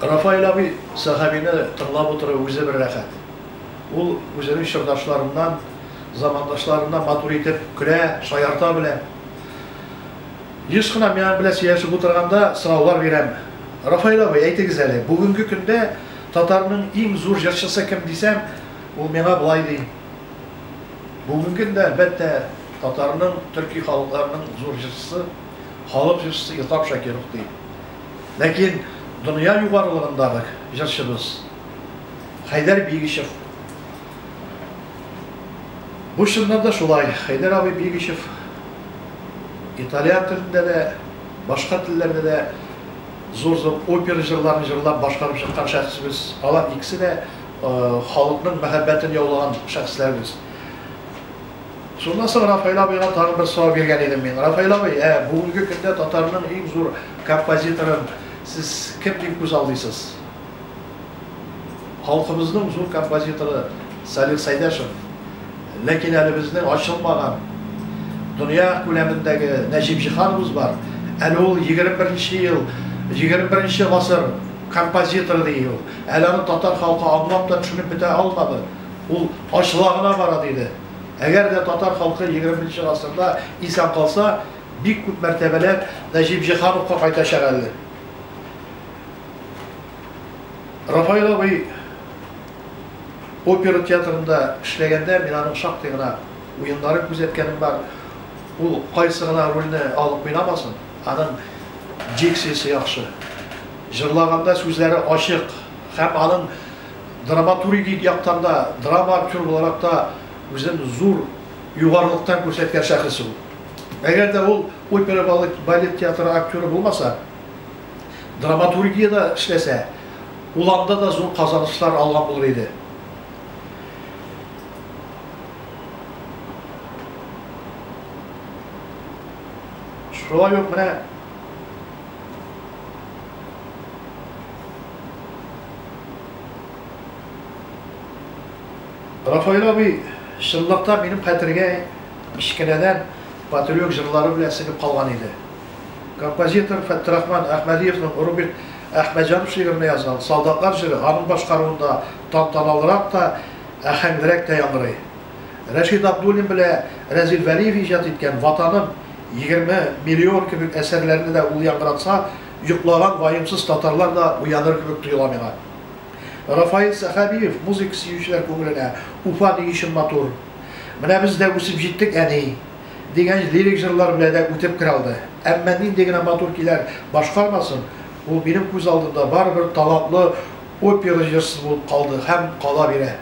Рафаил абый сахабины тыңлап отыру үзе бер рәхәт. Ул үзенең чордашларыннан, замандашларыннан матур итеп көлә, шаярта белә. Еш кына мен белән сөйләшеп утырганда сораулар бирәм. Рафаил абый, әйтегез әле, бүгенге көндә татарның иң зур җырчысы кем дисәм, ул миңа болай ди. Бүгенге көндә әлбәттә татарның, төрки халыкларының зур җырчысы, халык җырчысы Илтап Шакиров ди. Ләкин dünya yuvarlığındadır җырчыбыз Хайдар Бигишев. Bu чыннан да шулай. Хайдар абый Бигишев итальян телендә дә, башка телләрдә дә зур опера җырларын җырлап башкарып чыккан шәхесбез. Алар икесе дә халыкның мәхәббәтен яулаган шәхесләрбез. Шуннан соң Рафаил абыйга тагын бер сорау биргән идем мин. Рафаил абый, бүгенге көндә татарның иң зур композиторын siz kim diye göz aldıysanız? Halkımızın zor kompozitörü Salih Saydaşov. Lakin elimizden açılmagan dünya külemindeki Necip Cihanımız var. Yani o 21. asır kompozitörü değil. Yani onu Tatar halkı anlam da düşünüp bite almadı. O açılağına varadıydı. Eğer de Tatar halkı 21. asırda insan kalsa bir küp mertebeler Necip Cihanov'a kayta şereldi. Рафаил абый опера театрында эшләгәндә мин аның шактый гына уеннарын күзәткәнем бар. Ул кайсы гына рольне алып уйнамасын, аның дикциясе яхшы. Җырлаганда сүзләре ачык һәм аның драматургик яктан да, драма актер буларак да үзен зур югарлыктан күрсәткән шәхес ул. Әгәр дә ул опера балет театры актеры булмаса, драматургияда эшләсә, Уланда da zor kazanışlar algan bulur idi. Şurada yok mu ne? Рафаил абый, шынлыкта benim xatirge işkineden patriot jırları bile singib kalgan idi. Kompozitör Fəttirahman Ahmediyev'nin Robert Ahmedjanov şiirini yazgan Soldatlar jiri anın başkaruunda tantanalırak da ahengdirek de yanırı. Reşit Abdulin bile Rezil Veliyev icat etken Vatanım 20 milyon kübük eserlerini de ul yangıratsa yuklagan vayımsız Tatarlar da uyanır kübük duyulamına. Rafail Sahabiyev müzik siyücüler köngülüne Ufa deyişin motor. Mine biz de usip jittik eni. Degen lirik jırlar bile de ütep kıraldı. Emmennin degine motorkiler başkarmasın. Bu benim göz aldığımda baribir talantlı opera җырчысы булып kaldı hem kala bire.